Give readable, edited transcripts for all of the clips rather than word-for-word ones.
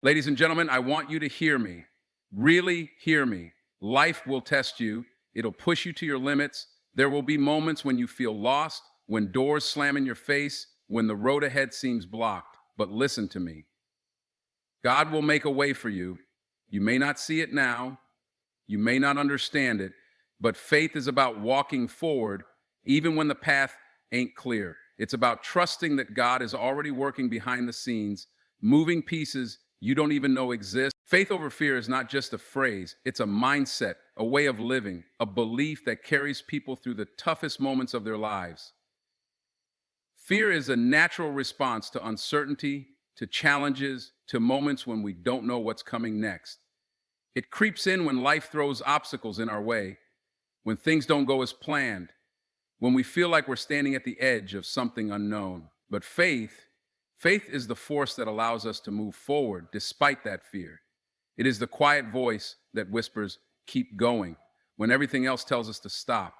Ladies and gentlemen, I want you to hear me. Really hear me. Life will test you. It'll push you to your limits. There will be moments when you feel lost, when doors slam in your face, when the road ahead seems blocked. But listen to me. God will make a way for you. You may not see it now. You may not understand it, but faith is about walking forward even when the path ain't clear. It's about trusting that God is already working behind the scenes, moving pieces you don't even know exist. Faith over fear is not just a phrase, it's a mindset, a way of living, a belief that carries people through the toughest moments of their lives. Fear is a natural response to uncertainty, to challenges, to moments when we don't know what's coming next. It creeps in when life throws obstacles in our way, when things don't go as planned, when we feel like we're standing at the edge of something unknown. But faith is the force that allows us to move forward despite that fear. It is the quiet voice that whispers, "Keep going," when everything else tells us to stop.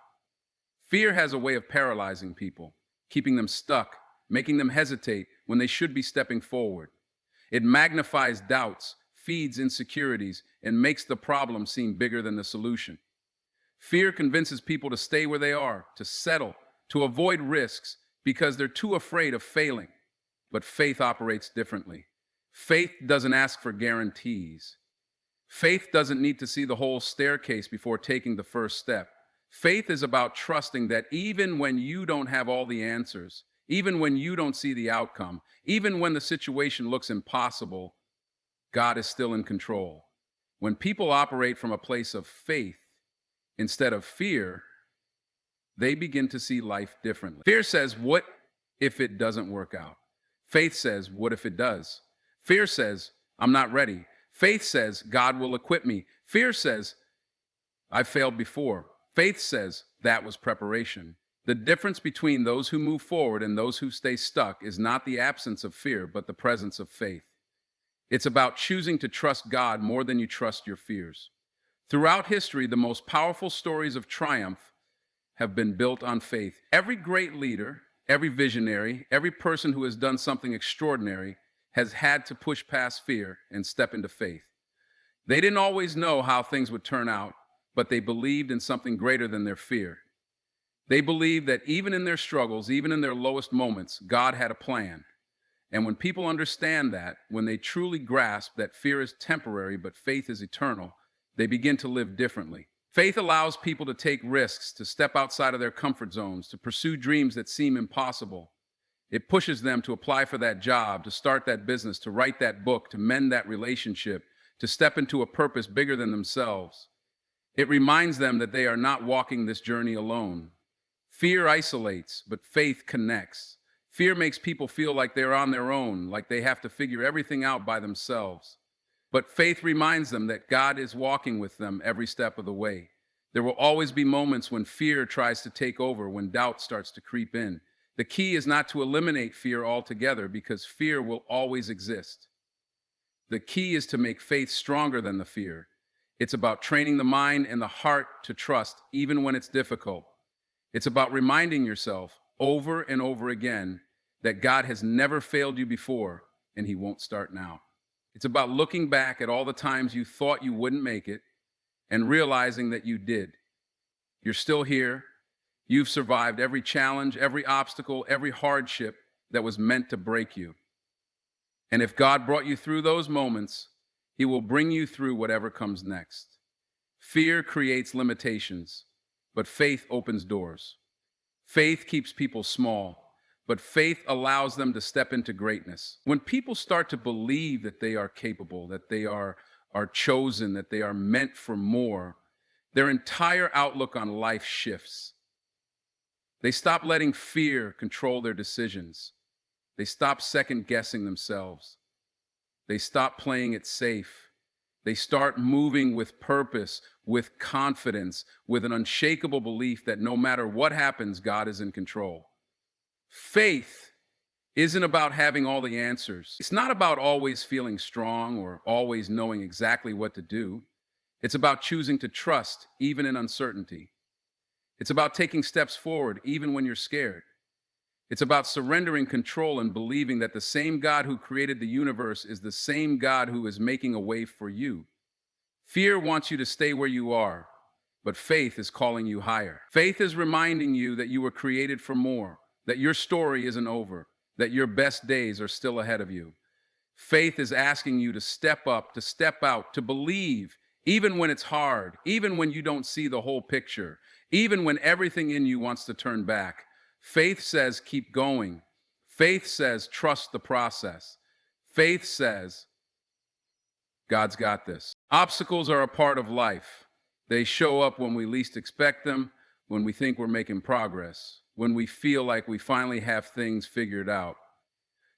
Fear has a way of paralyzing people, keeping them stuck, making them hesitate when they should be stepping forward. It magnifies doubts, feeds insecurities, and makes the problem seem bigger than the solution. Fear convinces people to stay where they are, to settle, to avoid risks because they're too afraid of failing. But faith operates differently. Faith doesn't ask for guarantees. Faith doesn't need to see the whole staircase before taking the first step. Faith is about trusting that even when you don't have all the answers, even when you don't see the outcome, even when the situation looks impossible, God is still in control. When people operate from a place of faith instead of fear, they begin to see life differently. Fear says, "What if it doesn't work out?" Faith says, "What if it does?" Fear says, "I'm not ready." Faith says, "God will equip me." Fear says, "I've failed before." Faith says, "That was preparation." The difference between those who move forward and those who stay stuck is not the absence of fear, but the presence of faith. It's about choosing to trust God more than you trust your fears. Throughout history, the most powerful stories of triumph have been built on faith. Every great leader, every visionary, every person who has done something extraordinary has had to push past fear and step into faith. They didn't always know how things would turn out, but they believed in something greater than their fear. They believed that even in their struggles, even in their lowest moments, God had a plan. And when people understand that, when they truly grasp that fear is temporary but faith is eternal, they begin to live differently. Faith allows people to take risks, to step outside of their comfort zones, to pursue dreams that seem impossible. It pushes them to apply for that job, to start that business, to write that book, to mend that relationship, to step into a purpose bigger than themselves. It reminds them that they are not walking this journey alone. Fear isolates, but faith connects. Fear makes people feel like they're on their own, like they have to figure everything out by themselves. But faith reminds them that God is walking with them every step of the way. There will always be moments when fear tries to take over, when doubt starts to creep in. The key is not to eliminate fear altogether, because fear will always exist. The key is to make faith stronger than the fear. It's about training the mind and the heart to trust, even when it's difficult. It's about reminding yourself over and over again that God has never failed you before, and he won't start now. It's about looking back at all the times you thought you wouldn't make it and realizing that you did. You're still here. You've survived every challenge, every obstacle, every hardship that was meant to break you. And if God brought you through those moments, he will bring you through whatever comes next. Fear creates limitations, but faith opens doors. Faith keeps people small, but faith allows them to step into greatness. When people start to believe that they are capable, that they are chosen, that they are meant for more, their entire outlook on life shifts. They stop letting fear control their decisions. They stop second guessing themselves. They stop playing it safe. They start moving with purpose, with confidence, with an unshakable belief that no matter what happens, God is in control. Faith isn't about having all the answers. It's not about always feeling strong or always knowing exactly what to do. It's about choosing to trust even in uncertainty. It's about taking steps forward even when you're scared. It's about surrendering control and believing that the same God who created the universe is the same God who is making a way for you. Fear wants you to stay where you are, but faith is calling you higher. Faith is reminding you that you were created for more, that your story isn't over, that your best days are still ahead of you. Faith is asking you to step up, to step out, to believe, even when it's hard, even when you don't see the whole picture, even when everything in you wants to turn back. Faith says, keep going. Faith says, trust the process. Faith says, God's got this. Obstacles are a part of life. They show up when we least expect them, when we think we're making progress, when we feel like we finally have things figured out.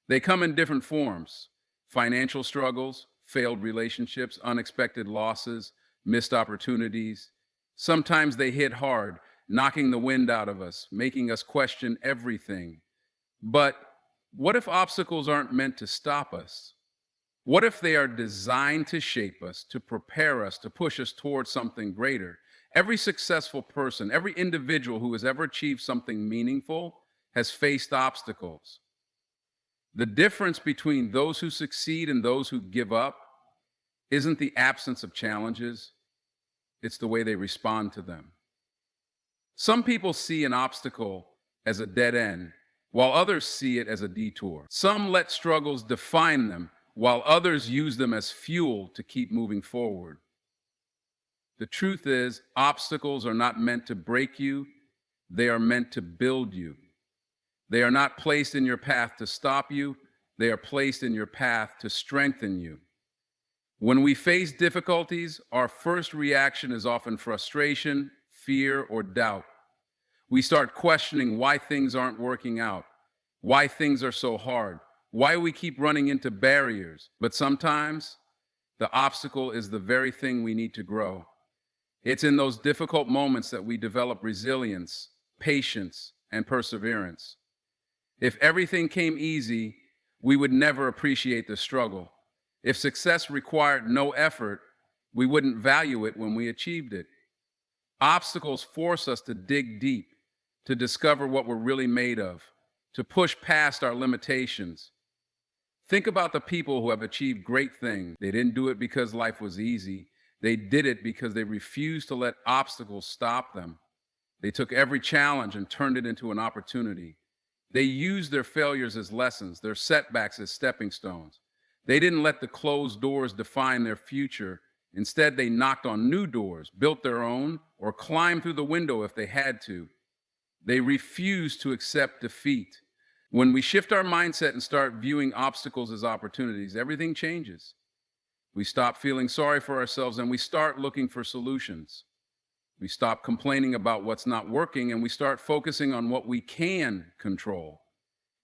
They come in different forms: financial struggles, failed relationships, unexpected losses, missed opportunities. Sometimes they hit hard, knocking the wind out of us, making us question everything. But what if obstacles aren't meant to stop us? What if they are designed to shape us, to prepare us, to push us towards something greater? Every successful person, every individual who has ever achieved something meaningful has faced obstacles. The difference between those who succeed and those who give up isn't the absence of challenges, it's the way they respond to them. Some people see an obstacle as a dead end, while others see it as a detour. Some let struggles define them, while others use them as fuel to keep moving forward. The truth is, obstacles are not meant to break you, they are meant to build you. They are not placed in your path to stop you, they are placed in your path to strengthen you. When we face difficulties, our first reaction is often frustration, fear, or doubt. We start questioning why things aren't working out, why things are so hard, why we keep running into barriers. But sometimes the obstacle is the very thing we need to grow. It's in those difficult moments that we develop resilience, patience, and perseverance. If everything came easy, we would never appreciate the struggle. If success required no effort, we wouldn't value it when we achieved it. Obstacles force us to dig deep, to discover what we're really made of, to push past our limitations. Think about the people who have achieved great things. They didn't do it because life was easy. They did it because they refused to let obstacles stop them. They took every challenge and turned it into an opportunity. They used their failures as lessons, their setbacks as stepping stones. They didn't let the closed doors define their future. Instead, they knocked on new doors, built their own, or climbed through the window if they had to. They refused to accept defeat. When we shift our mindset and start viewing obstacles as opportunities, everything changes. We stop feeling sorry for ourselves and we start looking for solutions. We stop complaining about what's not working and we start focusing on what we can control.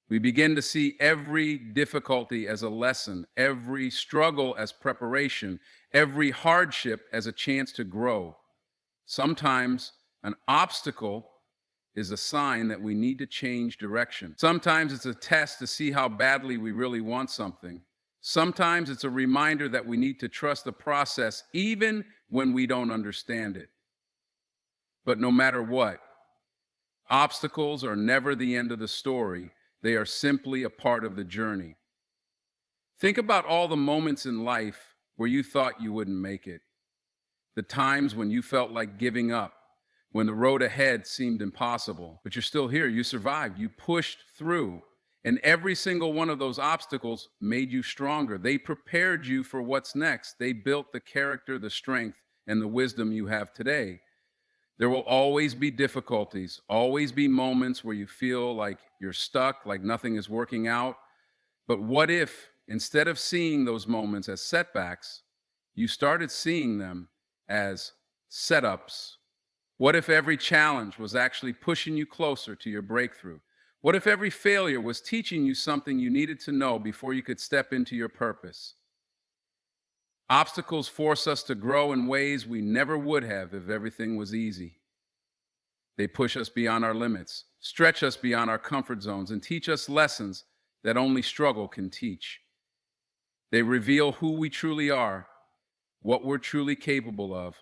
We begin to see every difficulty as a lesson, every struggle as preparation, every hardship as a chance to grow. Sometimes an obstacle is a sign that we need to change direction. Sometimes it's a test to see how badly we really want something. Sometimes it's a reminder that we need to trust the process even when we don't understand it. But no matter what, obstacles are never the end of the story. They are simply a part of the journey. Think about all the moments in life where you thought you wouldn't make it. The times when you felt like giving up, when the road ahead seemed impossible, but you're still here, you survived, you pushed through. And every single one of those obstacles made you stronger. They prepared you for what's next. They built the character, the strength, and the wisdom you have today. There will always be difficulties, always be moments where you feel like you're stuck, like nothing is working out. But what if, instead of seeing those moments as setbacks, you started seeing them as setups? What if every challenge was actually pushing you closer to your breakthrough? What if every failure was teaching you something you needed to know before you could step into your purpose? Obstacles force us to grow in ways we never would have if everything was easy. They push us beyond our limits, stretch us beyond our comfort zones, and teach us lessons that only struggle can teach. They reveal who we truly are, what we're truly capable of.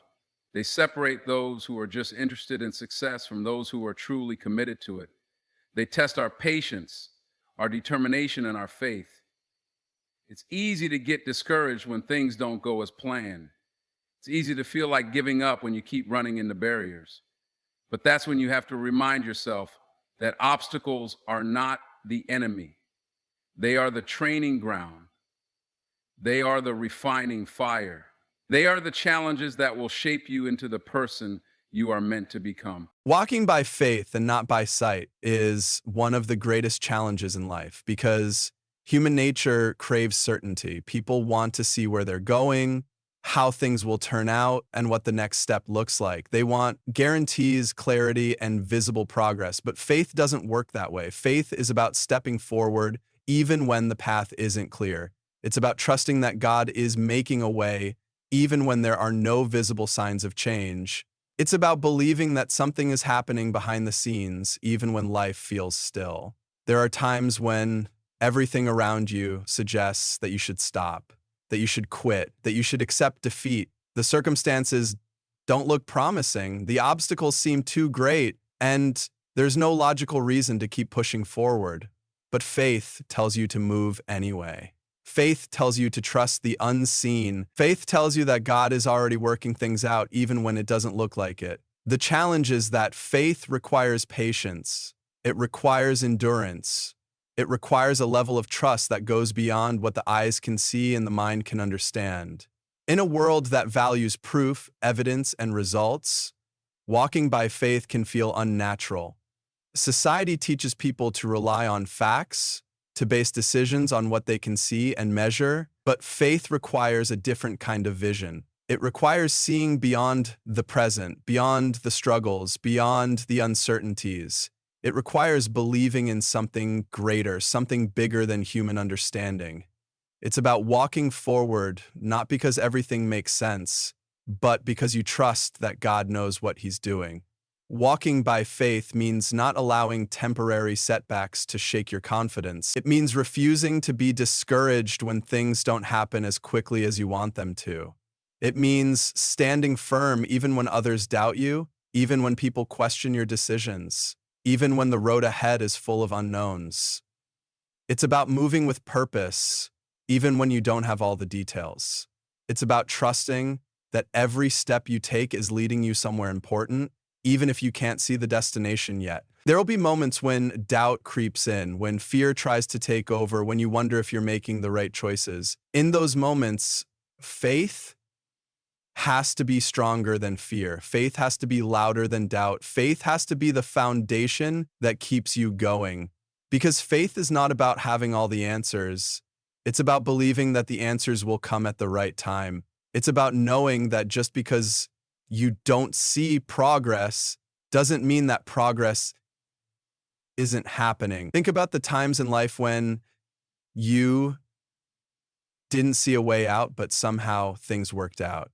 They separate those who are just interested in success from those who are truly committed to it. They test our patience, our determination, and our faith. It's easy to get discouraged when things don't go as planned. It's easy to feel like giving up when you keep running into barriers. But that's when you have to remind yourself that obstacles are not the enemy. They are the training ground. They are the refining fire. They are the challenges that will shape you into the person you are meant to become. Walking by faith and not by sight is one of the greatest challenges in life because human nature craves certainty. People want to see where they're going, how things will turn out, and what the next step looks like. They want guarantees, clarity, and visible progress. But faith doesn't work that way. Faith is about stepping forward even when the path isn't clear. It's about trusting that God is making a way even when there are no visible signs of change. It's about believing that something is happening behind the scenes, even when life feels still. There are times when everything around you suggests that you should stop, that you should quit, that you should accept defeat. The circumstances don't look promising. The obstacles seem too great, and there's no logical reason to keep pushing forward. But faith tells you to move anyway. Faith tells you to trust the unseen. Faith tells you that God is already working things out even when it doesn't look like it. The challenge is that faith requires patience. It requires endurance. It requires a level of trust that goes beyond what the eyes can see and the mind can understand. In a world that values proof, evidence, and results, walking by faith can feel unnatural. Society teaches people to rely on facts, to base decisions on what they can see and measure, but faith requires a different kind of vision. It requires seeing beyond the present, beyond the struggles, beyond the uncertainties. It requires believing in something greater, something bigger than human understanding. It's about walking forward, not because everything makes sense, but because you trust that God knows what He's doing. Walking by faith means not allowing temporary setbacks to shake your confidence. It means refusing to be discouraged when things don't happen as quickly as you want them to. It means standing firm even when others doubt you, even when people question your decisions, even when the road ahead is full of unknowns. It's about moving with purpose, even when you don't have all the details. It's about trusting that every step you take is leading you somewhere important, even if you can't see the destination yet. There will be moments when doubt creeps in, when fear tries to take over, when you wonder if you're making the right choices. In those moments, faith has to be stronger than fear. Faith has to be louder than doubt. Faith has to be the foundation that keeps you going. Because faith is not about having all the answers. It's about believing that the answers will come at the right time. It's about knowing that just because you don't see progress doesn't mean that progress isn't happening. Think about the times in life when you didn't see a way out, but somehow things worked out.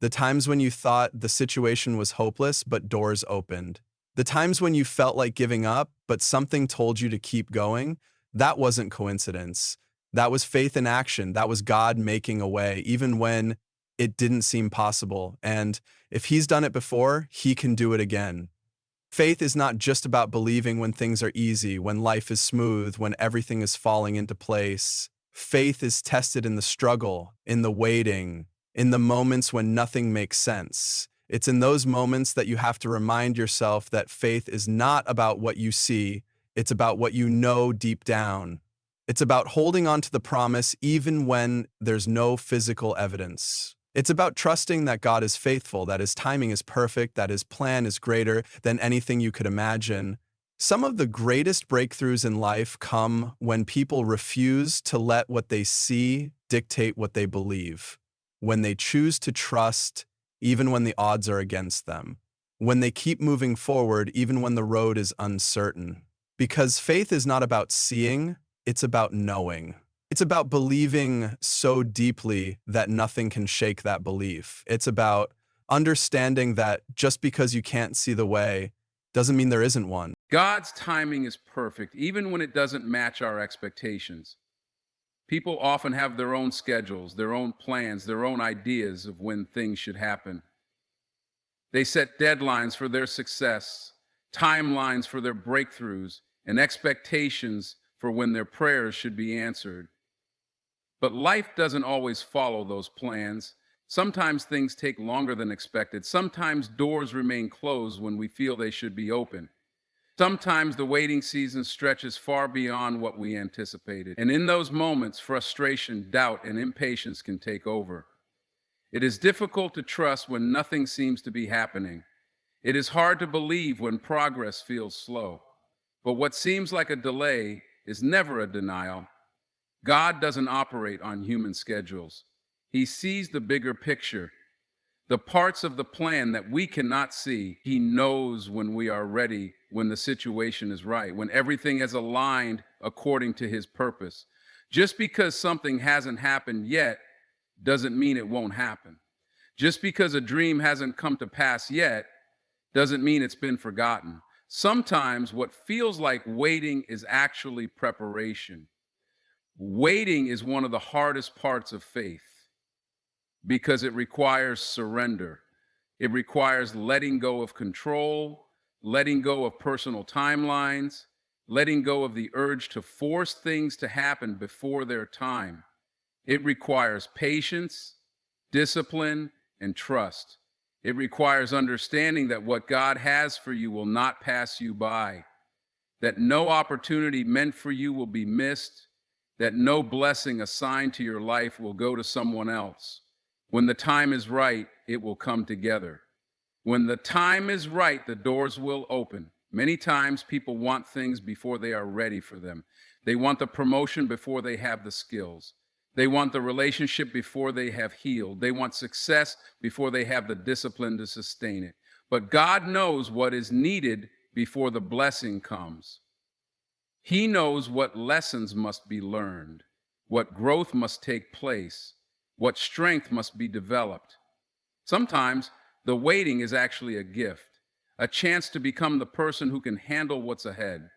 The times when you thought the situation was hopeless, but doors opened. The times when you felt like giving up, but something told you to keep going. That wasn't coincidence. That was faith in action. That was God making a way, even when it didn't seem possible. And if He's done it before, He can do it again. Faith is not just about believing when things are easy, when life is smooth, when everything is falling into place. Faith is tested in the struggle, in the waiting, in the moments when nothing makes sense. It's in those moments that you have to remind yourself that faith is not about what you see, it's about what you know deep down. It's about holding on to the promise even when there's no physical evidence. It's about trusting that God is faithful, that His timing is perfect, that His plan is greater than anything you could imagine. Some of the greatest breakthroughs in life come when people refuse to let what they see dictate what they believe, when they choose to trust even when the odds are against them, when they keep moving forward even when the road is uncertain. Because faith is not about seeing, it's about knowing. It's about believing so deeply that nothing can shake that belief. It's about understanding that just because you can't see the way doesn't mean there isn't one. God's timing is perfect, even when it doesn't match our expectations. People often have their own schedules, their own plans, their own ideas of when things should happen. They set deadlines for their success, timelines for their breakthroughs, and expectations for when their prayers should be answered. But life doesn't always follow those plans. Sometimes things take longer than expected. Sometimes doors remain closed when we feel they should be open. Sometimes the waiting season stretches far beyond what we anticipated. And in those moments, frustration, doubt, and impatience can take over. It is difficult to trust when nothing seems to be happening. It is hard to believe when progress feels slow. But what seems like a delay is never a denial. God doesn't operate on human schedules. He sees the bigger picture, the parts of the plan that we cannot see. He knows when we are ready, when the situation is right, when everything is aligned according to his purpose. Just because something hasn't happened yet doesn't mean it won't happen. Just because a dream hasn't come to pass yet doesn't mean it's been forgotten. Sometimes what feels like waiting is actually preparation. Waiting is one of the hardest parts of faith because it requires surrender. It requires letting go of control, letting go of personal timelines, letting go of the urge to force things to happen before their time. It requires patience, discipline, and trust. It requires understanding that what God has for you will not pass you by, that no opportunity meant for you will be missed, that no blessing assigned to your life will go to someone else. When the time is right, it will come together. When the time is right, the doors will open. Many times people want things before they are ready for them. They want the promotion before they have the skills. They want the relationship before they have healed. They want success before they have the discipline to sustain it. But God knows what is needed before the blessing comes. He knows what lessons must be learned, what growth must take place, what strength must be developed. Sometimes the waiting is actually a gift, a chance to become the person who can handle what's ahead.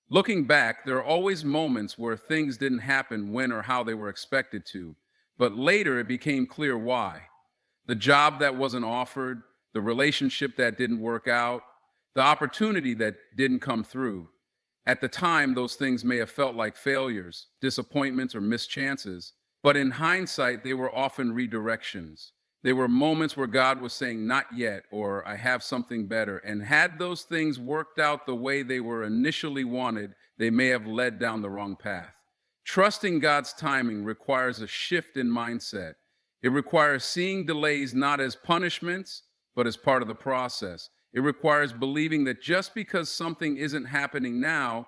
Looking back, there are always moments where things didn't happen when or how they were expected to, but later it became clear why. The job that wasn't offered, the relationship that didn't work out, the opportunity that didn't come through. At the time, those things may have felt like failures, disappointments, or missed chances, but in hindsight, they were often redirections. They were moments where God was saying, "Not yet," or "I have something better." And had those things worked out the way they were initially wanted, they may have led down the wrong path. Trusting God's timing requires a shift in mindset. It requires seeing delays not as punishments, but as part of the process. It requires believing that just because something isn't happening now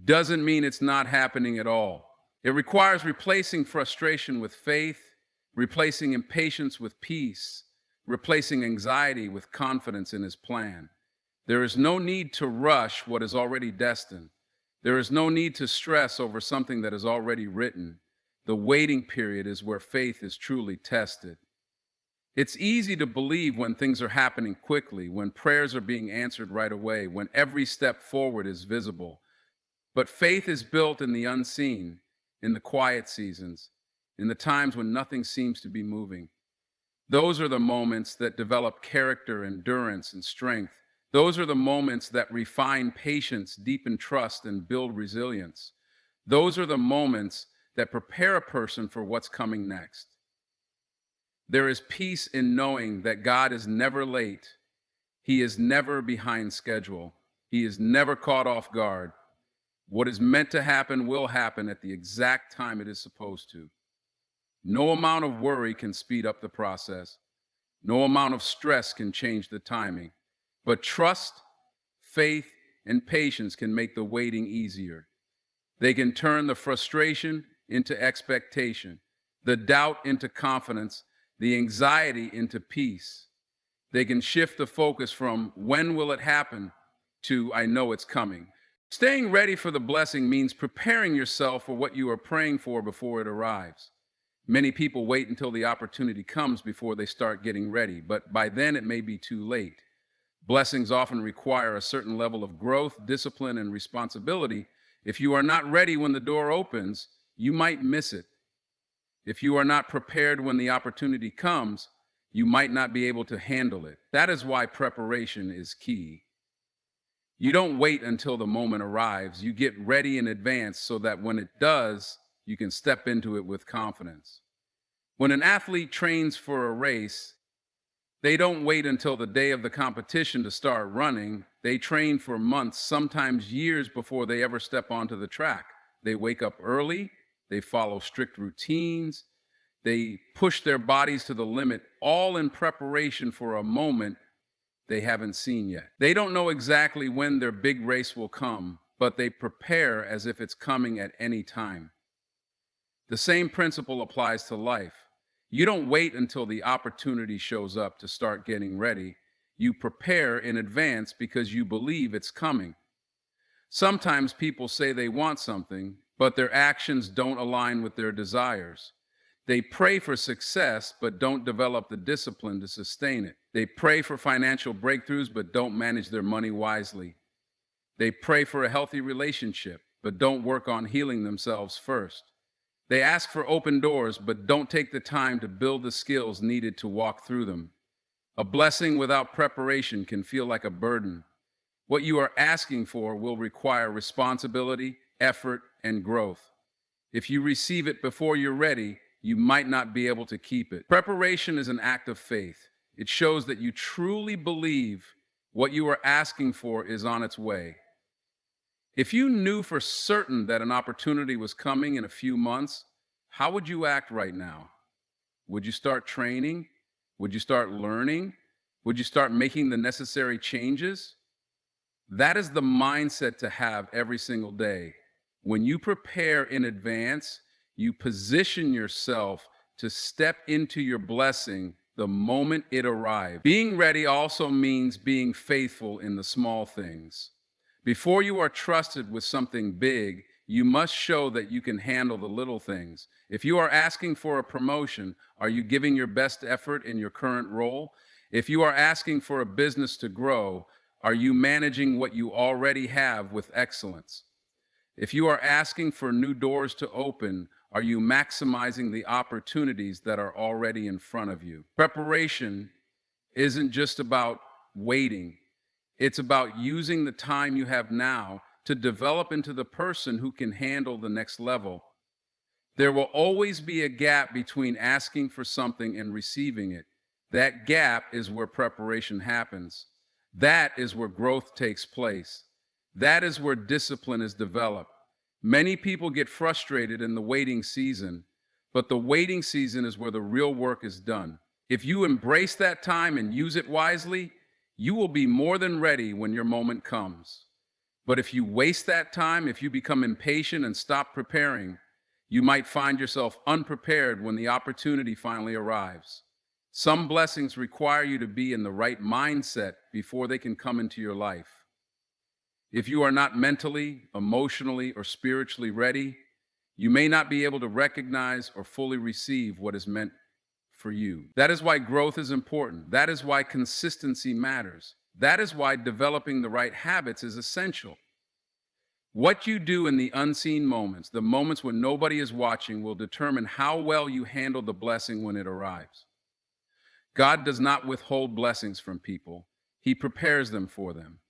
doesn't mean it's not happening at all. It requires replacing frustration with faith, replacing impatience with peace, replacing anxiety with confidence in his plan. There is no need to rush what is already destined. There is no need to stress over something that is already written. The waiting period is where faith is truly tested. It's easy to believe when things are happening quickly, when prayers are being answered right away, when every step forward is visible. But faith is built in the unseen, in the quiet seasons, in the times when nothing seems to be moving. Those are the moments that develop character, endurance, and strength. Those are the moments that refine patience, deepen trust, and build resilience. Those are the moments that prepare a person for what's coming next. There is peace in knowing that God is never late. He is never behind schedule. He is never caught off guard. What is meant to happen will happen at the exact time it is supposed to. No amount of worry can speed up the process. No amount of stress can change the timing. But trust, faith, and patience can make the waiting easier. They can turn the frustration into expectation, the doubt into confidence, the anxiety into peace. They can shift the focus from "when will it happen" to "I know it's coming." Staying ready for the blessing means preparing yourself for what you are praying for before it arrives. Many people wait until the opportunity comes before they start getting ready, but by then it may be too late. Blessings often require a certain level of growth, discipline, and responsibility. If you are not ready when the door opens, you might miss it. If you are not prepared when the opportunity comes, you might not be able to handle it. That is why preparation is key. You don't wait until the moment arrives. You get ready in advance so that when it does, you can step into it with confidence. When an athlete trains for a race, they don't wait until the day of the competition to start running. They train for months, sometimes years before they ever step onto the track. They wake up early, they follow strict routines, they push their bodies to the limit, all in preparation for a moment they haven't seen yet. They don't know exactly when their big race will come, but they prepare as if it's coming at any time. The same principle applies to life. You don't wait until the opportunity shows up to start getting ready. You prepare in advance because you believe it's coming. Sometimes people say they want something, but their actions don't align with their desires. They pray for success, but don't develop the discipline to sustain it. They pray for financial breakthroughs, but don't manage their money wisely. They pray for a healthy relationship, but don't work on healing themselves first. They ask for open doors, but don't take the time to build the skills needed to walk through them. A blessing without preparation can feel like a burden. What you are asking for will require responsibility, effort, and growth. If you receive it before you're ready, you might not be able to keep it. Preparation is an act of faith. It shows that you truly believe what you are asking for is on its way. If you knew for certain that an opportunity was coming in a few months, how would you act right now? Would you start training? Would you start learning? Would you start making the necessary changes? That is the mindset to have every single day. When you prepare in advance, you position yourself to step into your blessing the moment it arrives. Being ready also means being faithful in the small things. Before you are trusted with something big, you must show that you can handle the little things. If you are asking for a promotion, are you giving your best effort in your current role? If you are asking for a business to grow, are you managing what you already have with excellence? If you are asking for new doors to open, are you maximizing the opportunities that are already in front of you? Preparation isn't just about waiting. It's about using the time you have now to develop into the person who can handle the next level. There will always be a gap between asking for something and receiving it. That gap is where preparation happens. That is where growth takes place. That is where discipline is developed. Many people get frustrated in the waiting season, but the waiting season is where the real work is done. If you embrace that time and use it wisely, you will be more than ready when your moment comes. But if you waste that time, if you become impatient and stop preparing, you might find yourself unprepared when the opportunity finally arrives. Some blessings require you to be in the right mindset before they can come into your life. If you are not mentally, emotionally, or spiritually ready, you may not be able to recognize or fully receive what is meant for you. That is why growth is important. That is why consistency matters. That is why developing the right habits is essential. What you do in the unseen moments, the moments when nobody is watching, will determine how well you handle the blessing when it arrives. God does not withhold blessings from people. He prepares them for them.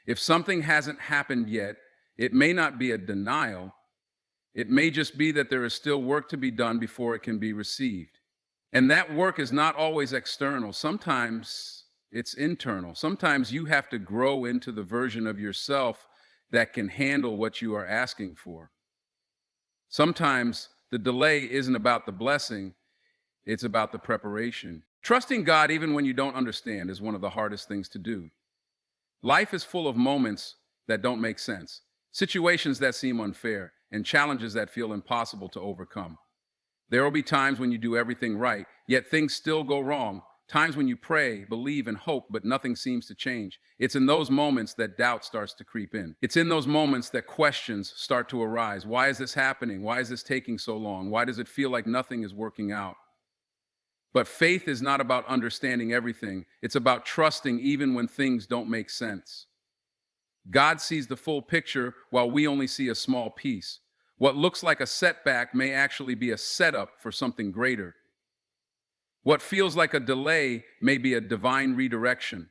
If something hasn't happened yet, it may not be a denial. It may just be that there is still work to be done before it can be received. And that work is not always external. Sometimes it's internal. Sometimes you have to grow into the version of yourself that can handle what you are asking for. Sometimes the delay isn't about the blessing, it's about the preparation. Trusting God even when you don't understand is one of the hardest things to do. Life is full of moments that don't make sense, situations that seem unfair, and challenges that feel impossible to overcome. There will be times when you do everything right, yet things still go wrong. Times when you pray, believe, and hope, but nothing seems to change. It's in those moments that doubt starts to creep in. It's in those moments that questions start to arise. Why is this happening? Why is this taking so long? Why does it feel like nothing is working out? But faith is not about understanding everything. It's about trusting even when things don't make sense. God sees the full picture while we only see a small piece. What looks like a setback may actually be a setup for something greater. What feels like a delay may be a divine redirection.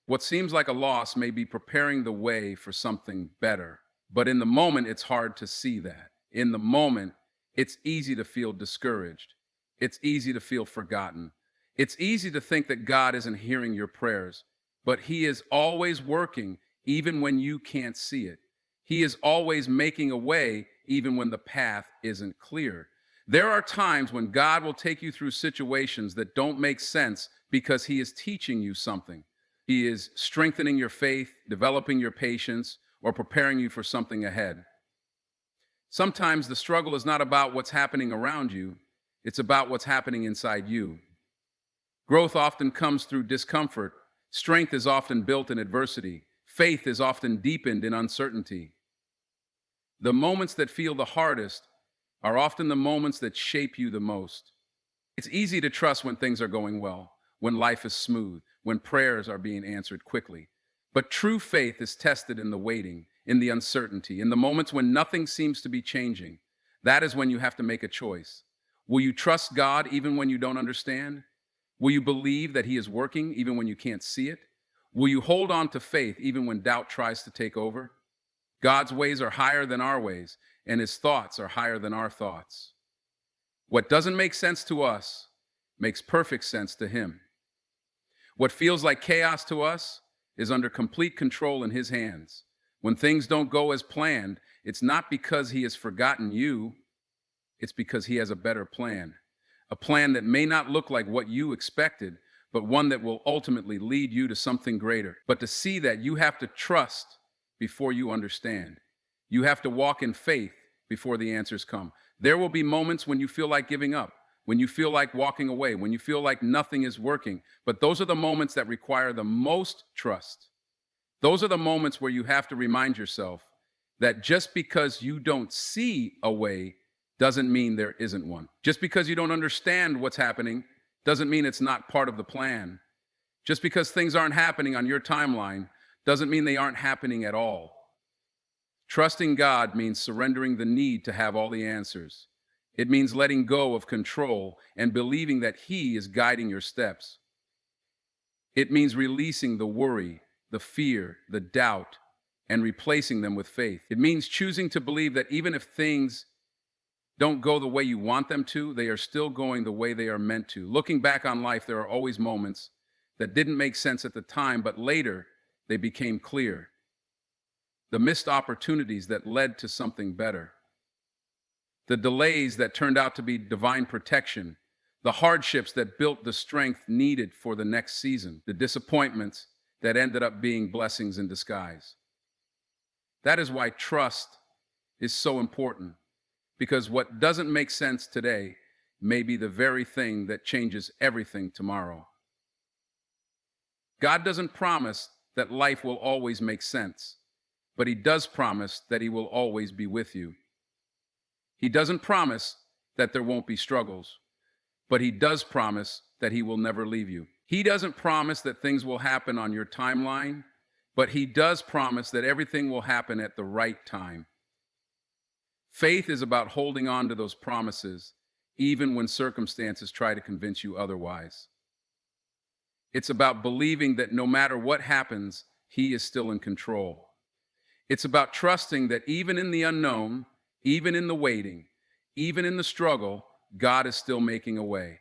What seems like a loss may be preparing the way for something better. But in the moment, it's hard to see that. In the moment, it's easy to feel discouraged. It's easy to feel forgotten. It's easy to think that God isn't hearing your prayers, but He is always working even when you can't see it. He is always making a way even when the path isn't clear. There are times when God will take you through situations that don't make sense because He is teaching you something. He is strengthening your faith, developing your patience, or preparing you for something ahead. Sometimes the struggle is not about what's happening around you, it's about what's happening inside you. Growth often comes through discomfort. Strength is often built in adversity. Faith is often deepened in uncertainty. The moments that feel the hardest are often the moments that shape you the most. It's easy to trust when things are going well, when life is smooth, when prayers are being answered quickly. But true faith is tested in the waiting, in the uncertainty, in the moments when nothing seems to be changing. That is when you have to make a choice. Will you trust God even when you don't understand? Will you believe that He is working even when you can't see it? Will you hold on to faith even when doubt tries to take over? God's ways are higher than our ways, and His thoughts are higher than our thoughts. What doesn't make sense to us makes perfect sense to Him. What feels like chaos to us is under complete control in His hands. When things don't go as planned, it's not because He has forgotten you, it's because He has a better plan. A plan that may not look like what you expected, but one that will ultimately lead you to something greater. But to see that, you have to trust before you understand. You have to walk in faith before the answers come. There will be moments when you feel like giving up, when you feel like walking away, when you feel like nothing is working. But those are the moments that require the most trust. Those are the moments where you have to remind yourself that just because you don't see a way doesn't mean there isn't one. Just because you don't understand what's happening doesn't mean it's not part of the plan. Just because things aren't happening on your timeline doesn't mean they aren't happening at all. Trusting God means surrendering the need to have all the answers. It means letting go of control and believing that He is guiding your steps. It means releasing the worry, the fear, the doubt, and replacing them with faith. It means choosing to believe that even if things don't go the way you want them to, they are still going the way they are meant to. Looking back on life, there are always moments that didn't make sense at the time, but later they became clear. The missed opportunities that led to something better. The delays that turned out to be divine protection. The hardships that built the strength needed for the next season. The disappointments that ended up being blessings in disguise. That is why trust is so important, because what doesn't make sense today may be the very thing that changes everything tomorrow. God doesn't promise that life will always make sense, but He does promise that He will always be with you. He doesn't promise that there won't be struggles, but He does promise that He will never leave you. He doesn't promise that things will happen on your timeline, but He does promise that everything will happen at the right time. Faith is about holding on to those promises, even when circumstances try to convince you otherwise. It's about believing that no matter what happens, He is still in control. It's about trusting that even in the unknown, even in the waiting, even in the struggle, God is still making a way.